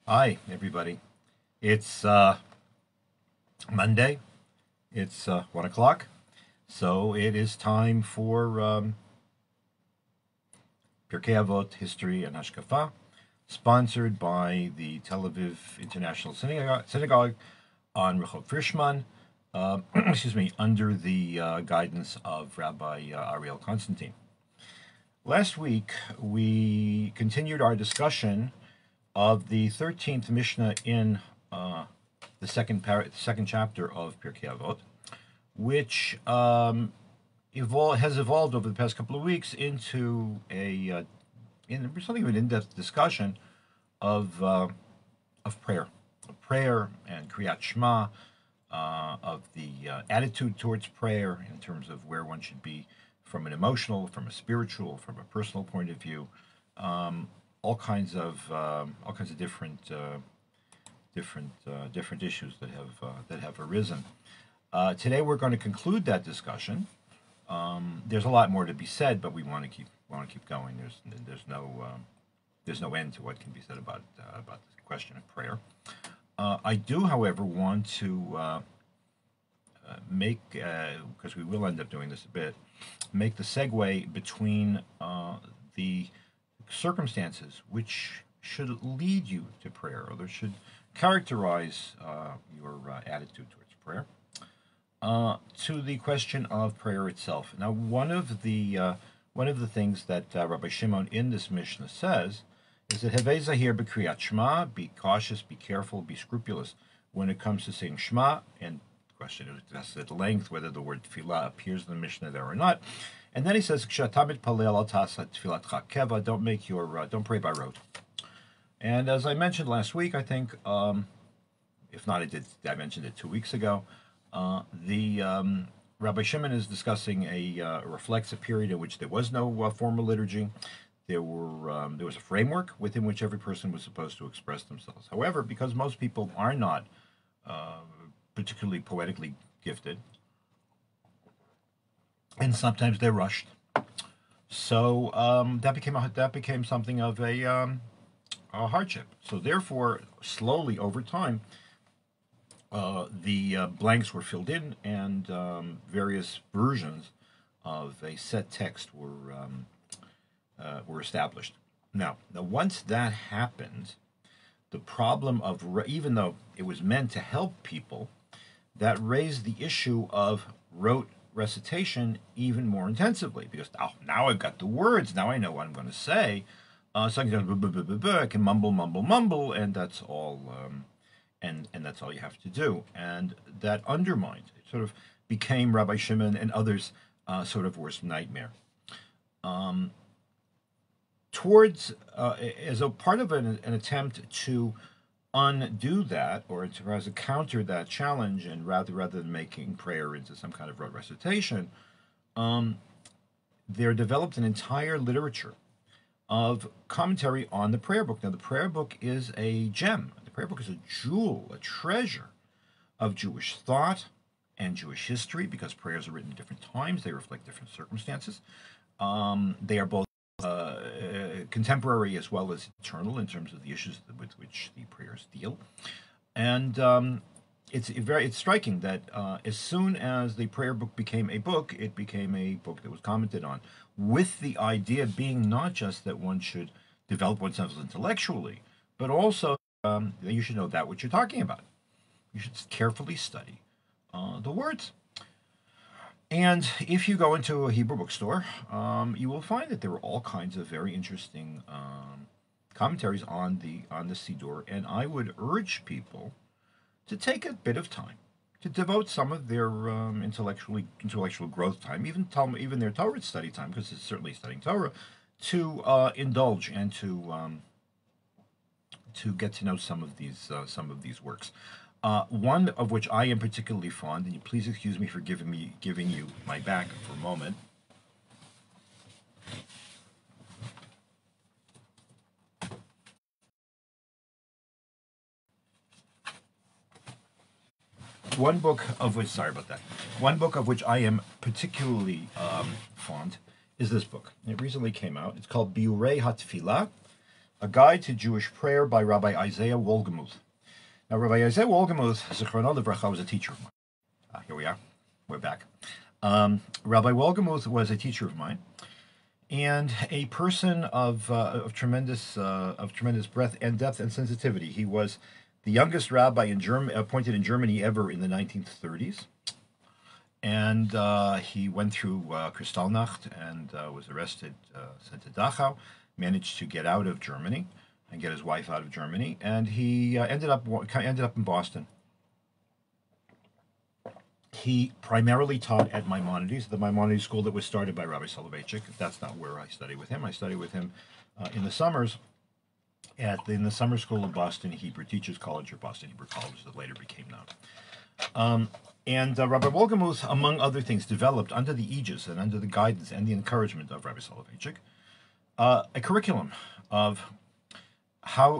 Hi, everybody. It's Monday. It's 1 o'clock. So it is time for Pirkei Avot History and Hashkafa, sponsored by the Tel Aviv International Synagogue on Rehov Frischman, excuse me, under the guidance of Rabbi Ariel Constantine. Last week, we continued our discussion of the 13th Mishnah in the second chapter of Pirkei Avot, which has evolved over the past couple of weeks into something of an in-depth discussion of prayer and Kriyat Shema, of the attitude towards prayer in terms of where one should be from an emotional, from a spiritual, from a personal point of view. All kinds of different issues that have arisen. Today we're going to conclude that discussion. There's a lot more to be said, but we want to keep going. There's no end to what can be said about the question of prayer. I do, however, want to make, because we will end up doing this a bit, make the segue between the circumstances which should lead you to prayer, or that should characterize your attitude towards prayer, to the question of prayer itself. Now, one of the things that Rabbi Shimon in this Mishnah says is that Hevei Zahir b'Kriyat Shema, be cautious, be careful, be scrupulous when it comes to saying Shema. And the question is at length whether the word tefillah appears in the Mishnah there or not. And then he says, "Kshatamit palel al tasa tfilatcha keva." Don't pray by rote. And as I mentioned last week, I think, if not, I mentioned it 2 weeks ago. The Rabbi Shimon is discussing reflects a period in which there was no formal liturgy. There was a framework within which every person was supposed to express themselves. However, because most people are not particularly poetically gifted, and sometimes they're rushed, so that became something of a hardship. So therefore, slowly over time, the blanks were filled in, and various versions of a set text were established. Now, once that happened, the problem of even though it was meant to help people, that raised the issue of rote recitation even more intensively, because now I've got the words, now I know what I'm going to say, so I can mumble, and that's all. And that's all you have to do, and that undermined. It sort of became Rabbi Shimon and others' sort of worst nightmare. Towards as a part of an attempt to undo that, or as a counter that challenge, and rather than making prayer into some kind of rote recitation, there developed an entire literature of commentary on the prayer book. Now, the prayer book is a gem. The prayer book is a jewel, a treasure of Jewish thought and Jewish history, because prayers are written at different times. They reflect different circumstances. They are both contemporary as well as eternal in terms of the issues with which the prayers deal. And it's striking that as soon as the prayer book became a book, it became a book that was commented on, with the idea being not just that one should develop oneself intellectually, but also that you should know that what you're talking about. You should carefully study the words. And if you go into a Hebrew bookstore, you will find that there are all kinds of very interesting commentaries on the Siddur, and I would urge people to take a bit of time to devote some of their intellectual growth time, even their Torah study time, because it's certainly studying Torah, to indulge and to get to know some of these works. One of which I am particularly fond, and you please excuse me for giving you my back for a moment. One book of which, sorry about that. One book of which I am particularly fond is this book. It recently came out. It's called Biurei HaTfilah, A Guide to Jewish Prayer by Rabbi Isaiah Wolgemuth. Now, Rabbi Isaiah Wolgemuth, Zichrono Livracha, was a teacher of mine. Here we are. We're back. Rabbi Wolgemuth was a teacher of mine, and a person of tremendous breadth and depth and sensitivity. He was the youngest rabbi appointed in Germany ever in the 1930s, and he went through Kristallnacht and was arrested, sent to Dachau, managed to get out of Germany and get his wife out of Germany, and he ended up in Boston. He primarily taught at Maimonides, the Maimonides school that was started by Rabbi Soloveitchik. That's not where I studied with him. I studied with him in the summers in the summer school of Boston Hebrew Teachers College, or Boston Hebrew College, that later became known. And Rabbi Wolgemuth, among other things, developed under the aegis and under the guidance and the encouragement of Rabbi Soloveitchik a curriculum of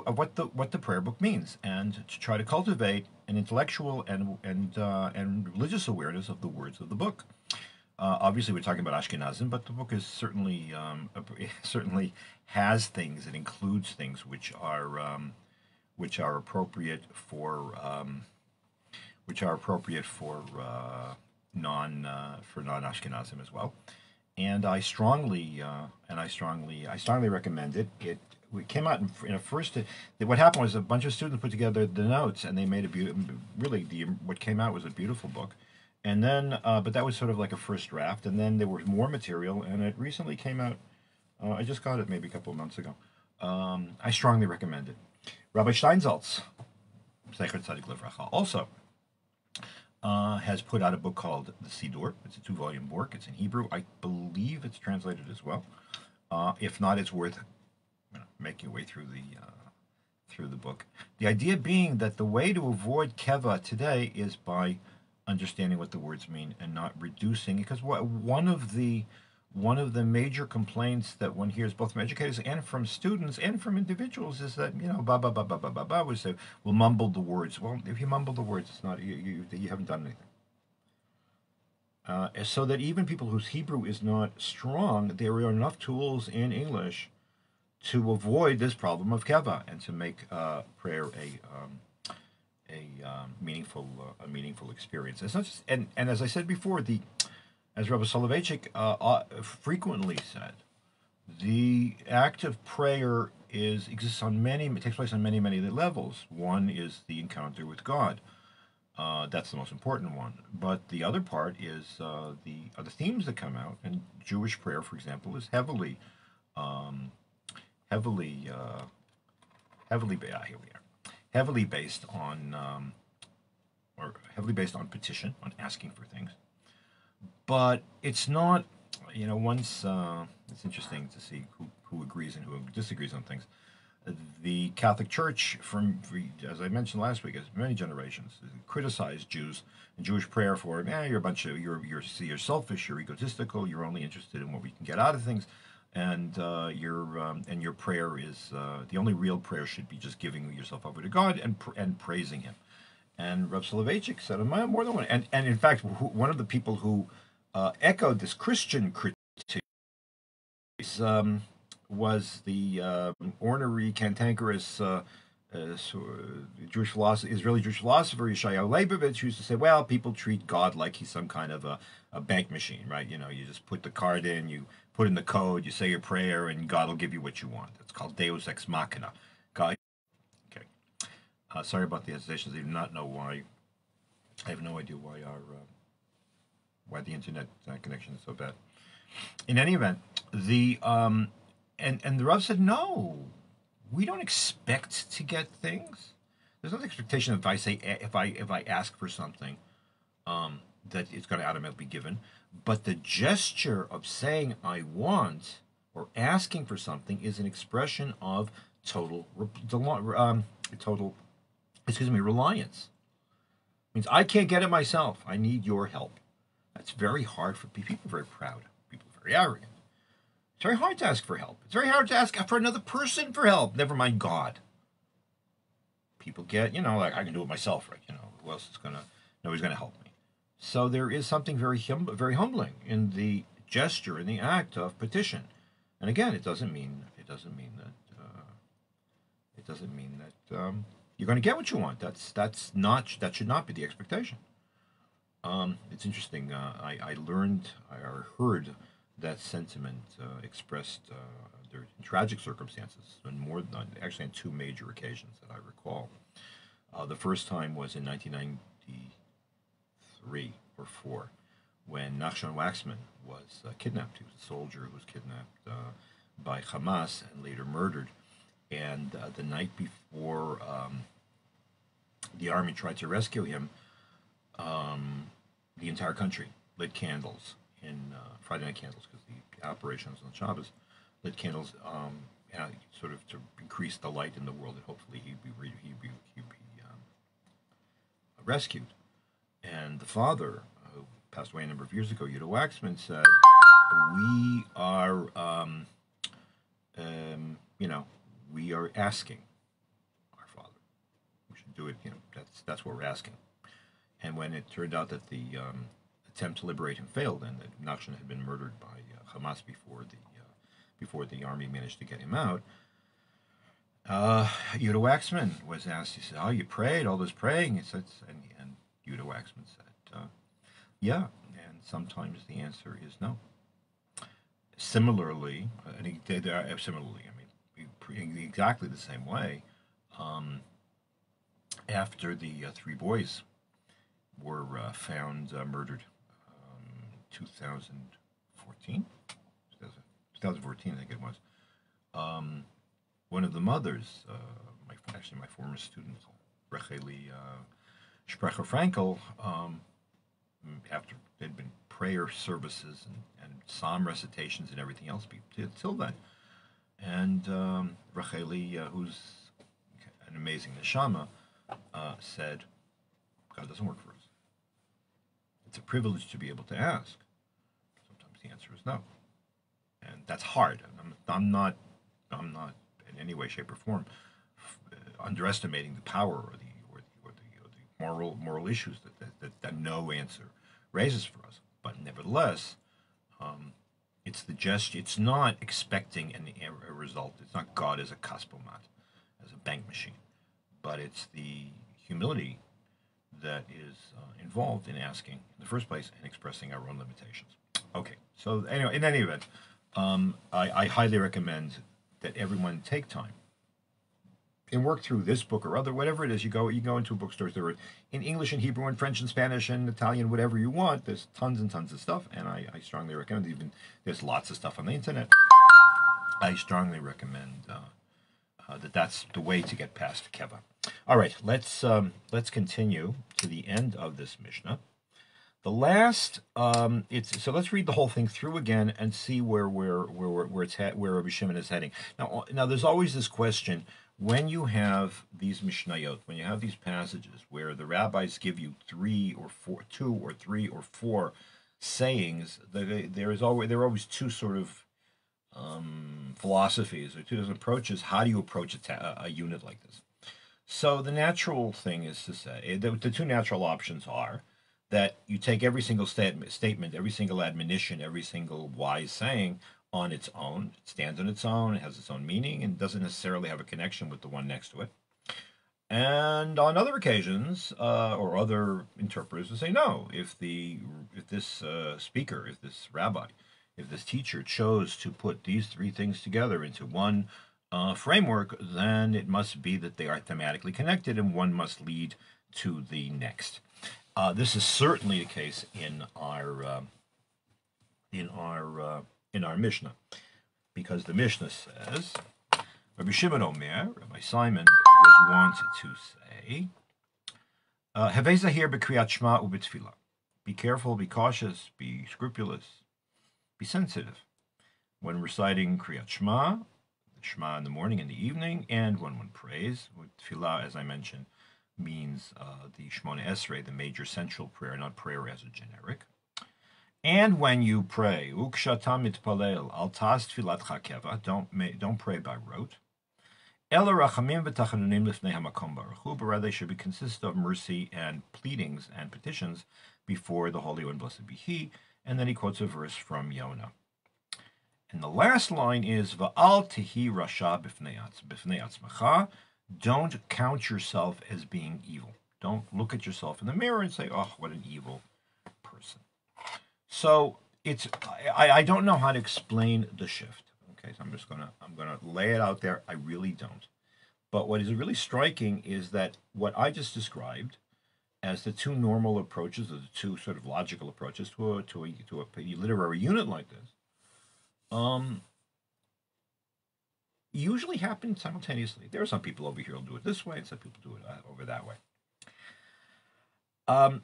what the prayer book means, and to try to cultivate an intellectual and religious awareness of the words of the book. Obviously, we're talking about Ashkenazim, but the book is certainly has things. It includes things which are appropriate for non-Ashkenazim as well. And I strongly recommend it. It came out in a first. What happened was a bunch of students put together the notes, and they made what came out was a beautiful book. And then, but that was sort of like a first draft. And then there was more material, and it recently came out. I just got it maybe a couple of months ago. I strongly recommend it. Rabbi Steinsaltz, Zecher Tzadik Livracha, also has put out a book called The Siddur. It's a 2-volume work. It's in Hebrew. I believe it's translated as well. If not, it's worth making your way through the book. The idea being that the way to avoid keva today is by understanding what the words mean and not reducing. Because one of the major complaints that one hears both from educators and from students and from individuals is that we'll mumble the words. Well, if you mumble the words, it's not you haven't done anything. So that even people whose Hebrew is not strong, there are enough tools in English to avoid this problem of keva and to make prayer a meaningful experience. It's not just, and as I said before, as Rabbi Soloveitchik frequently said, the act of prayer takes place on many levels. One is the encounter with God. That's the most important one. But the other part is the themes that come out. And Jewish prayer, for example, is heavily based on petition, on asking for things. But it's not, once it's interesting to see who agrees and who disagrees on things. The Catholic Church, as I mentioned last week, has many generations criticized Jews and Jewish prayer for you're selfish, you're egotistical, you're only interested in what we can get out of things. And your prayer is the only real prayer should be just giving yourself over to God and praising Him. And Rav Soloveitchik said more than one. And in fact, one of the people who echoed this Christian critique was the ornery, cantankerous Israeli Jewish philosopher Yeshayahu Leibovitz, who used to say, well, people treat God like He's some kind of a bank machine, right? You just put the card in, you put in the code, you say your prayer, and God will give you what you want. It's called Deus Ex Machina. God. Okay. Sorry about the hesitations. I do not know why. I have no idea why the internet connection is so bad. In any event, the Rav said, no, we don't expect to get things. There's no expectation if I ask for something that it's going to automatically be given. But the gesture of saying I want or asking for something is an expression of total reliance. It means I can't get it myself. I need your help. That's very hard for people. Are very proud. People are very arrogant. It's very hard to ask for help. It's very hard to ask for another person for help. Never mind God. People get, like I can do it myself, right? Who else is nobody's gonna help me. So there is something very humbling in the gesture, in the act of petition. And again, it doesn't mean that It doesn't mean that you're going to get what you want. That should not be the expectation. It's interesting. I learned or heard that sentiment expressed in tragic circumstances, and more than actually on two major occasions that I recall. The first time was in 1993 or four, when Nachshon Waxman was kidnapped. He was a soldier who was kidnapped by Hamas and later murdered. And the night before the army tried to rescue him, the entire country lit candles in Friday night candles, because the operation was on Shabbos. Lit candles, sort of to increase the light in the world, and hopefully he'd be rescued. And the father, who passed away a number of years ago, Yudah Waxman, said, "We are, we are asking our Father. We should do it. That's what we're asking." And when it turned out that the attempt to liberate him failed, and that Nachshon had been murdered by Hamas before the army managed to get him out, Yudah Waxman was asked. He said, "Oh, you prayed all this praying?" He said, and Yudah Waxman said, "Yeah." And sometimes the answer is no. Similarly, in exactly the same way, after the three boys were found murdered, 2014, I think it was. One of the mothers, my former student, Racheli Sprecher Frankel, after there'd been prayer services and psalm recitations and everything else till then, and Racheli, who's an amazing neshama, said, "God doesn't work for us. It's a privilege to be able to ask. Sometimes the answer is no, and that's hard. I'm not in any way, shape, or form underestimating the power or the moral issues that no answer raises for us. But nevertheless, it's the gesture. It's not expecting a result. It's not God as a kaspomat, as a bank machine, but it's the humility that is involved in asking in the first place and expressing our own limitations. Okay, so anyway, in any event, I highly recommend that everyone take time and work through this book or other, whatever it is. You go into bookstores. There are in English and Hebrew and French and Spanish and Italian, whatever you want. There's tons and tons of stuff, and I strongly recommend. Even there's lots of stuff on the internet. I strongly recommend that's the way to get past Keva. All right, let's continue to the end of this Mishnah. The last, so let's read the whole thing through again and see where Rabbi Shimon is heading. Now, there's always this question when you have these Mishnayot, when you have these passages where the rabbis give you two or three or four sayings, there are always two sort of philosophies or two approaches. How do you approach a unit like this? So the natural thing is to say the two natural options are that you take every single statement, every single admonition, every single wise saying on its own. It stands on its own, it has its own meaning, and doesn't necessarily have a connection with the one next to it. And on other occasions, or other interpreters will say, no, if this speaker, if this rabbi, if this teacher chose to put these three things together into one framework, then it must be that they are thematically connected, and one must lead to the next. This is certainly the case in our Mishnah, because the Mishnah says, Rabbi Shimon Omer, Rabbi Simon was wanted to say, Havei zahir b'kriyat shema u'b'tfilah. Be careful, be cautious, be scrupulous, be sensitive when reciting kriyat shema, Shema in the morning and the evening, and when one prays. Tefillah, as I mentioned, means the Shemona Esrei, the major central prayer, not prayer as a generic. And when you pray, Ukshata mitpalel al tas tfilatcha keva, don't pray by rote. Ela rachamim v'tachanunim lifnei hamakom baruch hu, but rather they should consist of mercy and pleadings and petitions before the Holy One, blessed be He. And then he quotes a verse from Yonah. And the last line is Va'al tehi rasha b'fnei atzmacha, Don't count yourself as being evil. Don't look at yourself in the mirror and say, "Oh, what an evil person." So it's I don't know how to explain the shift. Okay, so I'm gonna lay it out there. I really don't. But what is really striking is that what I just described as the two normal approaches, or the two sort of logical approaches to a literary unit like this, um, usually happen simultaneously. There are some people over here who'll do it this way, and some people do it over that way. Um,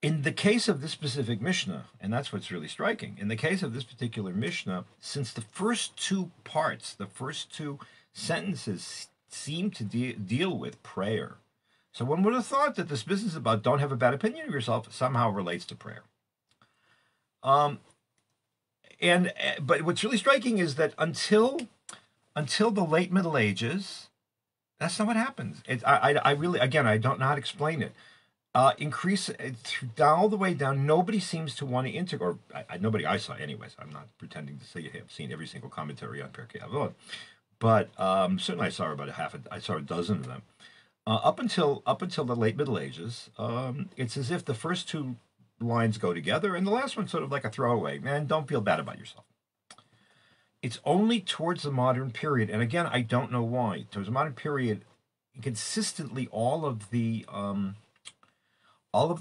in the case of this specific Mishnah, and that's what's really striking, in the case of this particular Mishnah, since the first two parts, the first two sentences seem to deal with prayer, so one would have thought that this business about don't have a bad opinion of yourself somehow relates to prayer. Um, but what's really striking is that until the late Middle Ages, that's not what happens. I really, again, I don't know how to explain it. Increase down all the way down. Nobody seems to want to integrate, or nobody I saw, anyways. I'm not pretending to say I have seen every single commentary on Pirkei Avot, but certainly I saw about I saw a dozen of them. Up until the late Middle Ages, it's as if the first two lines go together, and the last one's sort of like a throwaway. Man, don't feel bad about yourself. It's only towards the modern period, and again, I don't know why. Towards the modern period, consistently all of the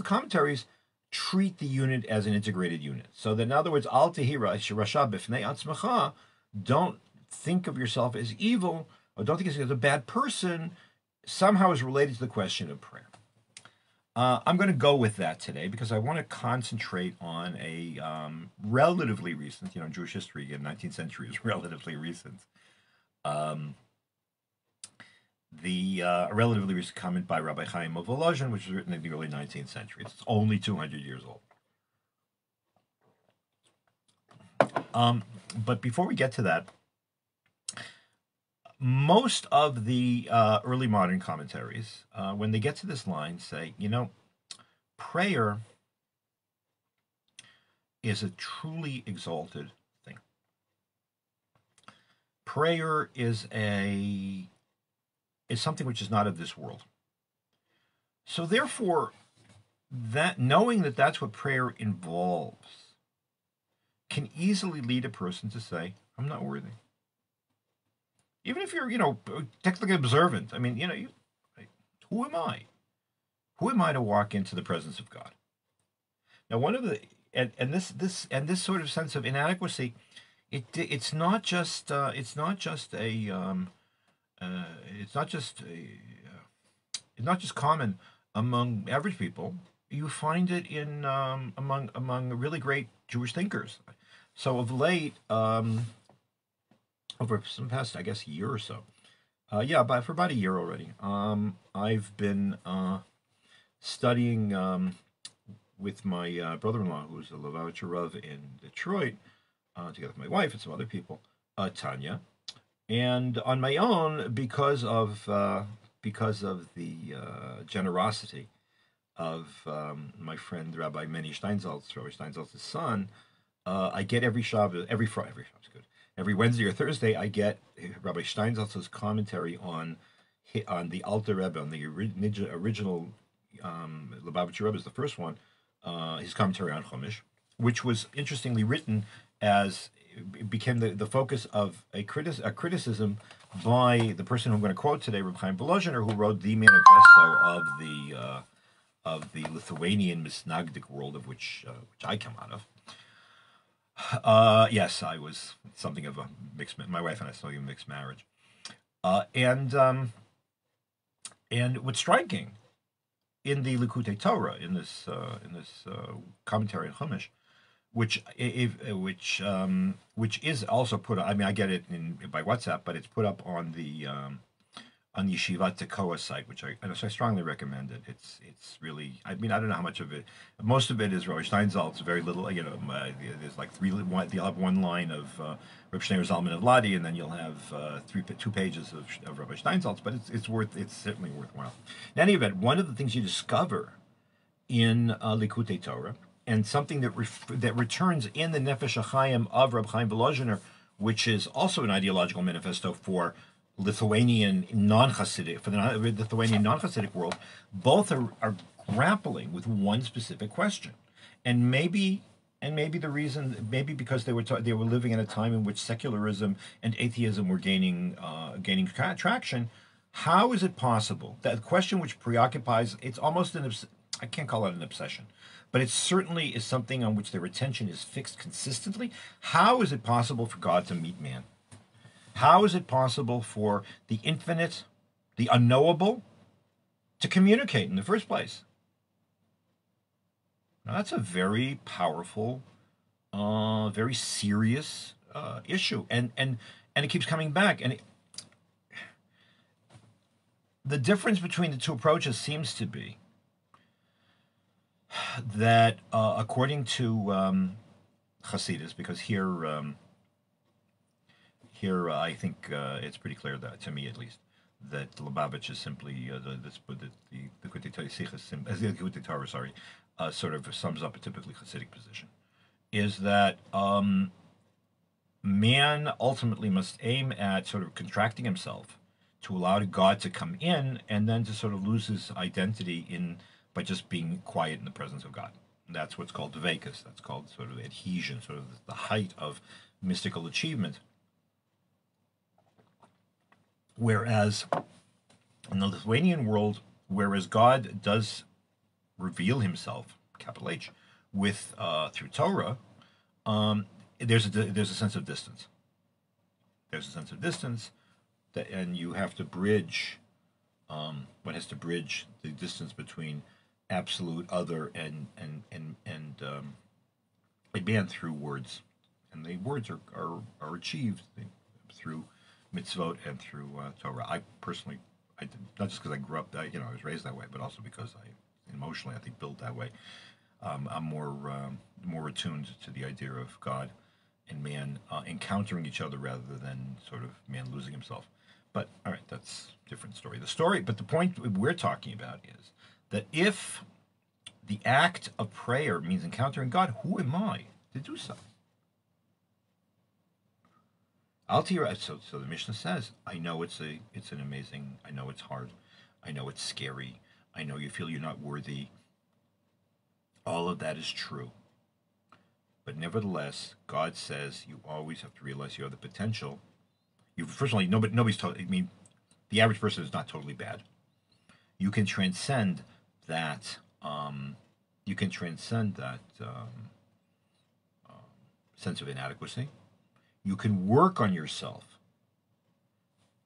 commentaries treat the unit as an integrated unit. So that, in other words, al tehira rasha b'fnei atzmacha, don't think of yourself as evil, or don't think of yourself as a bad person, somehow is related to the question of prayer. I'm going to go with that today because I want to concentrate on a relatively recent, Jewish history, again, 19th century is relatively recent. A relatively recent comment by Rabbi Chaim of Volozhin, which was written in the early 19th century. It's only 200 years old. But before we get to that, most of the early modern commentaries, when they get to this line, say, prayer is a truly exalted thing. Prayer is something which is not of this world. So therefore, that knowing that that's what prayer involves can easily lead a person to say, I'm not worthy. Even if you're, technically observant. I mean, who am I? Who am I to walk into the presence of God? Now, one of the this sort of sense of inadequacy, it's not just common among average people. You find it in among really great Jewish thinkers. So of late, over some past, I guess, year or so, but for about a year already, I've been studying with my brother-in-law, who's a Lubavitcher Rav in Detroit, together with my wife and some other people, Tanya, and on my own because of the generosity of my friend Rabbi Meni Steinsaltz, Rabbi Steinsaltz's son. I get every Wednesday or Thursday, I get Rabbi Steinsaltz's commentary on the Alter Rebbe, on the original Lubavitcher Rebbe is the first one, his commentary on Chumash, which was interestingly written as it became the focus of a criticism by the person who I'm going to quote today, Reb Chaim Volozhin, who wrote the manifesto of the Lithuanian Misnagdic world of which I come out of. Yes, I was something of a mixed. My wife and I still have a mixed marriage, and what's striking in the Likutei Torah, in this commentary on Chumash, which is also put. I mean, I get it by WhatsApp, but it's put up on the Yeshivat Tekoa site, which I strongly recommend it. It's really. I mean, I don't know how much of it. Most of it is Rabbi Steinsaltz. Very little. There's like you'll have one line of Reb Schneur Zalman of Ladi, and then you'll have 2 pages of Rabbi Steinsaltz. But it's certainly worthwhile. In any event, one of the things you discover in Likutei Torah, and something that returns in the Nefesh HaChaim of Reb Chaim Volozhiner, which is also an ideological manifesto for Lithuanian non-Hasidic, for the Lithuanian non-Hasidic world, both are grappling with one specific question, and maybe the reason, maybe because they were living in a time in which secularism and atheism were gaining traction. How is it possible that question which preoccupies, it's almost I can't call it an obsession, but it certainly is something on which their attention is fixed consistently. How is it possible for God to meet man? How is it possible for the infinite, the unknowable, to communicate in the first place? Now, that's a very powerful, very serious issue, and it keeps coming back. And the difference between the two approaches seems to be that, according to Hasidus, because here, I think it's pretty clear that, to me at least, that Lubavitch is simply the Likutei Torah, sorry, sort of sums up a typically Hasidic position, is that man ultimately must aim at sort of contracting himself to allow God to come in, and then to sort of lose his identity by just being quiet in the presence of God. And that's what's called dveikus. That's called sort of adhesion, sort of the height of mystical achievement. Whereas in the Lithuanian world, whereas God does reveal himself, capital H, with through Torah, there's a sense of distance. There's a sense of distance, and you have to bridge. One has to bridge the distance between absolute other and man through words, and the words are achieved through mitzvot and through Torah. I personally, not just because I grew up, I was raised that way, but also because I emotionally, I think, built that way. I'm more attuned to the idea of God and man encountering each other rather than sort of man losing himself. But all right, that's a different story. But the point we're talking about is that if the act of prayer means encountering God, who am I to do so? So the Mishnah says, I know it's an amazing, I know it's hard, I know it's scary, I know you feel you're not worthy. All of that is true. But nevertheless, God says you always have to realize you have the potential. Nobody's totally, the average person is not totally bad. You can transcend that, sense of inadequacy. You can work on yourself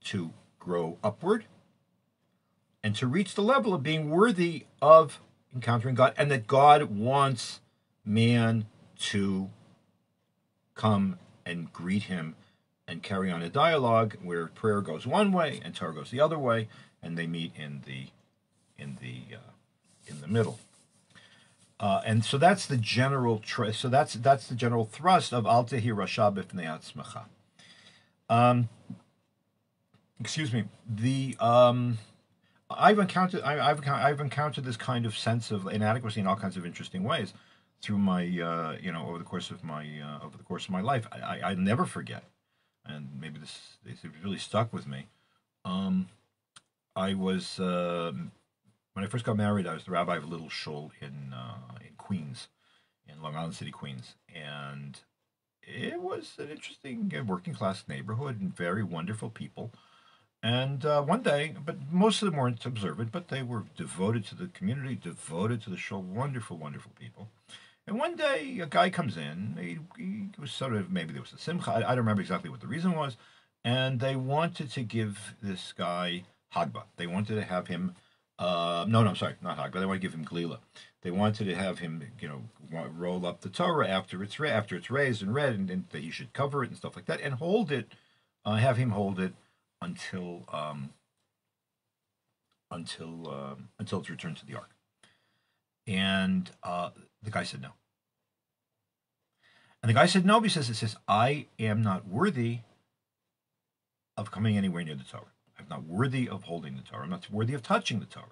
to grow upward and to reach the level of being worthy of encountering God, and that God wants man to come and greet him and carry on a dialogue where prayer goes one way and Torah goes the other way, and they meet in the middle. And so that's the general that's the general thrust of Al Tehi Rasha B'fnei Atzmecha. Excuse me. I've encountered this kind of sense of inadequacy in all kinds of interesting ways through my over the course of my life. I never forget, and maybe this really stuck with me. I was when I first got married, I was the rabbi of a little shul in Queens, in Long Island City, Queens, and it was an interesting working class neighborhood and very wonderful people. And one day, but most of them weren't observant, but they were devoted to the community, devoted to the shul, wonderful, wonderful people. And one day, a guy comes in. He was sort of, maybe there was a simcha. I don't remember exactly what the reason was. And they wanted to give this guy Hagbah. They wanted to have him. No, I'm sorry, not Hagbah. They want to give him Glila. They wanted to have him, roll up the Torah after it's raised and read, and that he should cover it and stuff like that, and hold it, have him hold it until it's returned to the ark. And the guy said no. And the guy said no because it says, I am not worthy of coming anywhere near the Torah. I'm not worthy of holding the Torah. I'm not worthy of touching the Torah.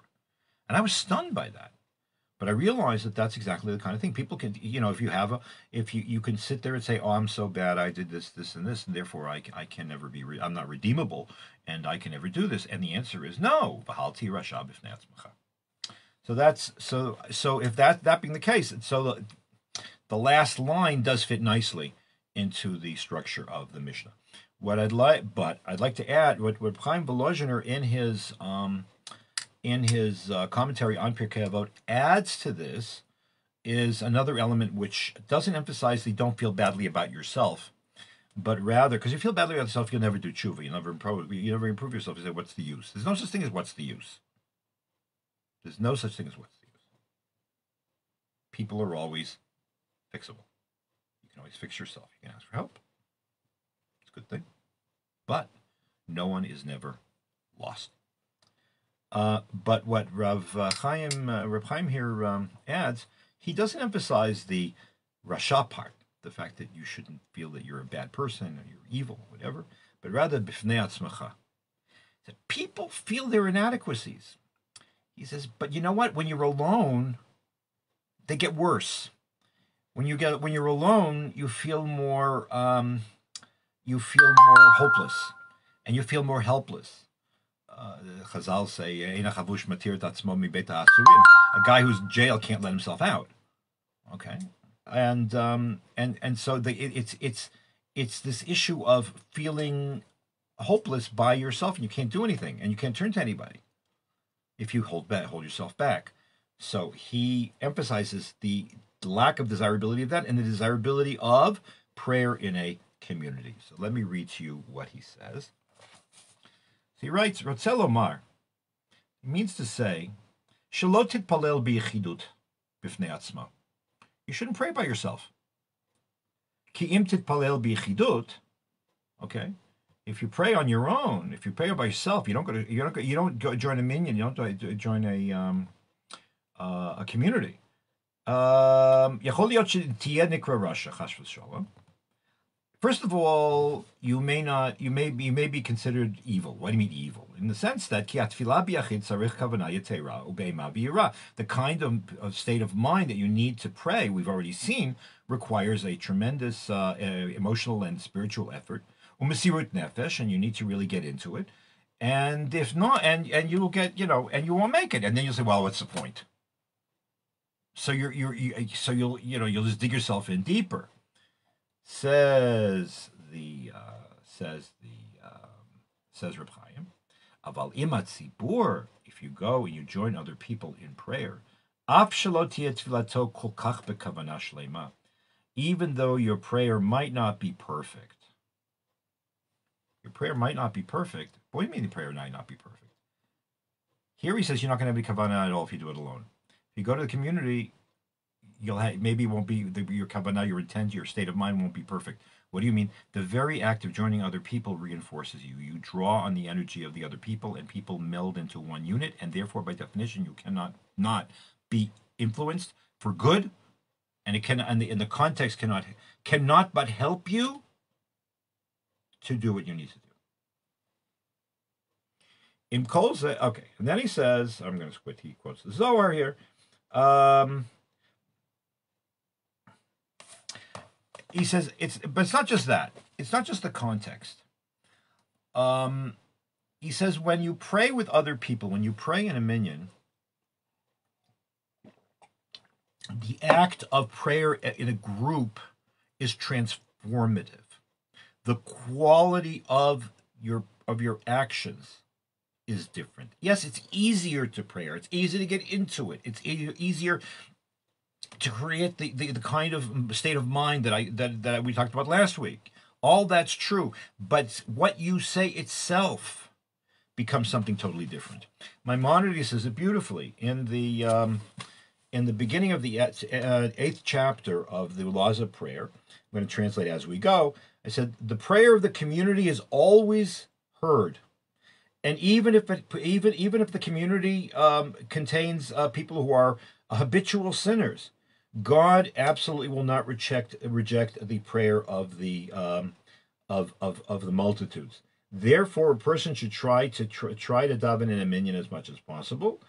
And I was stunned by that. But I realize that that's exactly the kind of thing people can, if you can sit there and say, oh, I'm so bad, I did this, this, and this, and therefore I can never be, I'm not redeemable, and I can never do this. And the answer is no. So that's so if that being the case, so the last line does fit nicely into the structure of the Mishnah. I'd like to add what Chaim Volozhiner in his commentary on Pirkei Avot adds to this is another element which doesn't emphasize the don't feel badly about yourself, but rather, because you feel badly about yourself, you'll never do tshuva, you never improve yourself. You say, what's the use? There's no such thing as what's the use. There's no such thing as what's the use. People are always fixable. You can always fix yourself. You can ask for help. It's a good thing. But no one is never lost. But what Rav Chaim here adds, he doesn't emphasize the Rasha part, the fact that you shouldn't feel that you're a bad person or you're evil or whatever, but rather b'fnei atzmacha. People feel their inadequacies. He says, but you know what? When you're alone, they get worse. When you're alone, you feel more hopeless, and you feel more helpless. Chazal say, a guy who's in jail can't let himself out. Okay, and so it's this issue of feeling hopeless by yourself, and you can't do anything, and you can't turn to anybody if you hold yourself back. So he emphasizes the lack of desirability of that and the desirability of prayer in a community. So let me read to you what he says. He writes, Rote lomar, he means to say, shelo titpalel biyechidut b'fnei atzma. You shouldn't pray by yourself. Ki im titpalel biyechidut, okay, if you pray on your own, if you pray by yourself, you don't go join a minyan, you don't join a community. יכול להיות שתהיה נקרא רשע, חס ושלום. First of all, you may be considered evil. What do you mean evil? In the sense that the kind of state of mind that you need to pray, we've already seen, requires a tremendous emotional and spiritual effort. And you need to really get into it. And if not, and you will get, and you won't make it. And then you'll say, well, what's the point? So you'll just dig yourself in deeper. Says Reb Chaim, Aval imat tzibur, if you go and you join other people in prayer, af shelo tiyeh tfilato kol kach bekavana shlema, even though your prayer might not be perfect. Your prayer might not be perfect. What do you mean the prayer might not be perfect? Here he says you're not going to have any kavanah at all if you do it alone. If you go to the community, maybe it won't be your kavanah, your intent, your state of mind won't be perfect. What do you mean? The very act of joining other people reinforces you. You draw on the energy of the other people, and people meld into one unit, and therefore, by definition, you cannot not be influenced for good, and the context cannot but help you to do what you need to do. Okay, and then he says, I'm going to quit. He quotes the Zohar here. He says but it's not just that. It's not just the context. He says when you pray with other people, when you pray in a minyan, the act of prayer in a group is transformative. The quality of your actions is different. Yes, it's easier to pray. It's easy to get into it. It's easier to create the kind of state of mind that we talked about last week. All that's true, but what you say itself becomes something totally different. Maimonides says it beautifully in the beginning of the 8th chapter of the Laws of Prayer. I'm going to translate as we go. I said the prayer of the community is always heard, and even if the community contains people who are habitual sinners, God absolutely will not reject the prayer of the multitudes. Therefore, a person should try to daven in a minyan as much as possible,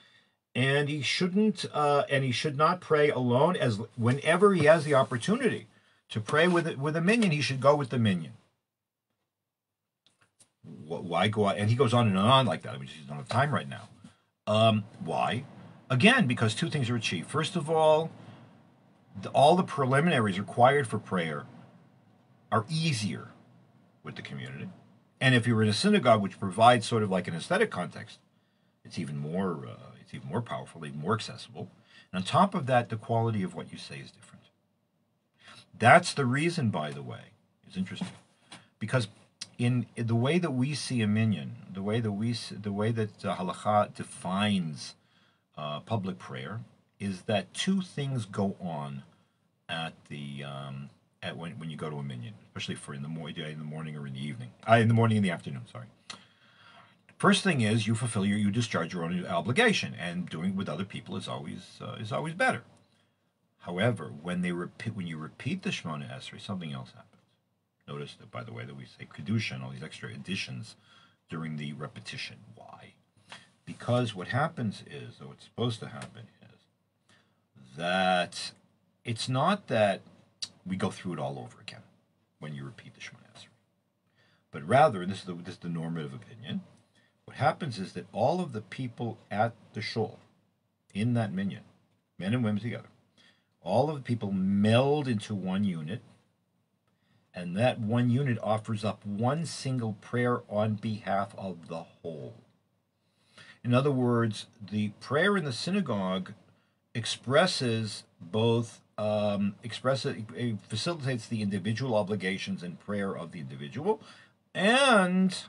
and he shouldn't, and he should not pray alone. As whenever he has the opportunity to pray with a minion, he should go with the minion. Why go out? And he goes on and on like that. I mean, he doesn't have time right now. Why? Again, because two things are achieved. First of all the preliminaries required for prayer are easier with the community. And if you're in a synagogue, which provides sort of like an aesthetic context, it's even more powerful, even more accessible. And on top of that, the quality of what you say is different. That's the reason, by the way, it's interesting, because in the way that we see a minyan, the way that halakha defines public prayer, is that two things go on at the at when you go to a minyan, especially for in the morning or in the evening, in the morning and the afternoon. Sorry. First thing is you discharge your own obligation, and doing it with other people is always better. However, when you repeat the Shemona Esrei, something else happens. Notice that, by the way, that we say kedusha and all these extra additions during the repetition. Why? Because what happens is, or what's supposed to happen is, that it's not that we go through it all over again when you repeat the Shemona Esrei, but rather, and this is the normative opinion, what happens is that all of the people at the shul, in that minyan, men and women together, all of the people meld into one unit, and that one unit offers up one single prayer on behalf of the whole. In other words, the prayer in the synagogue expresses both, it facilitates the individual obligations and prayer of the individual, and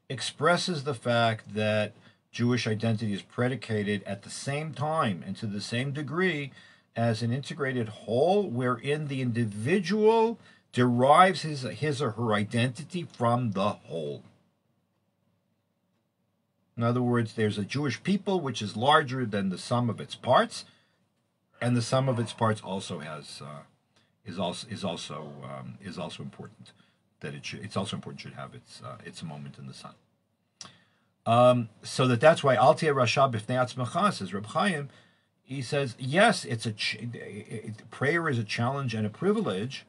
expresses the fact that Jewish identity is predicated at the same time and to the same degree as an integrated whole, wherein the individual derives his or her identity from the whole. In other words, there's a Jewish people which is larger than the sum of its parts, and the sum of its parts also is also important. It's also important should have its moment in the sun. So that's why Altia Rasha B'fnei Atzmacha, says Reb Chaim. He says, yes, prayer is a challenge and a privilege.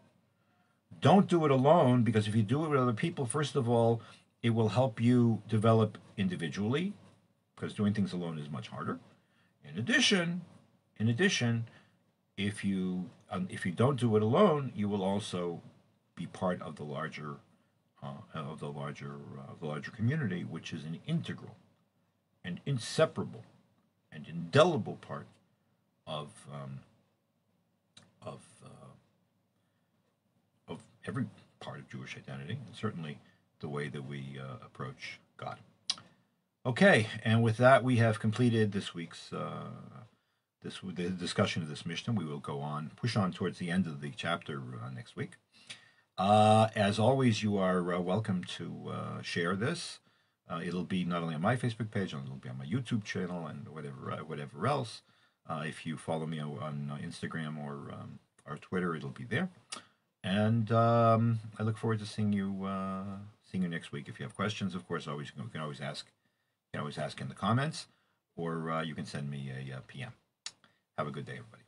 Don't do it alone, because if you do it with other people, first of all, it will help you develop individually, because doing things alone is much harder. In addition, if you don't do it alone, you will also be part of the larger community, which is an integral and inseparable and indelible part of every part of Jewish identity, and certainly the way that we approach God. Okay, and with that, we have completed this week's the discussion of this Mishnah. We will push on towards the end of the chapter next week. As always, you are welcome to share this. It'll be not only on my Facebook page, it'll be on my YouTube channel and whatever else. If you follow me on Instagram or Twitter, it'll be there. And I look forward to seeing you next week. If you have questions, of course, you can always ask. You can always ask in the comments, or you can send me a PM. Have a good day, everybody.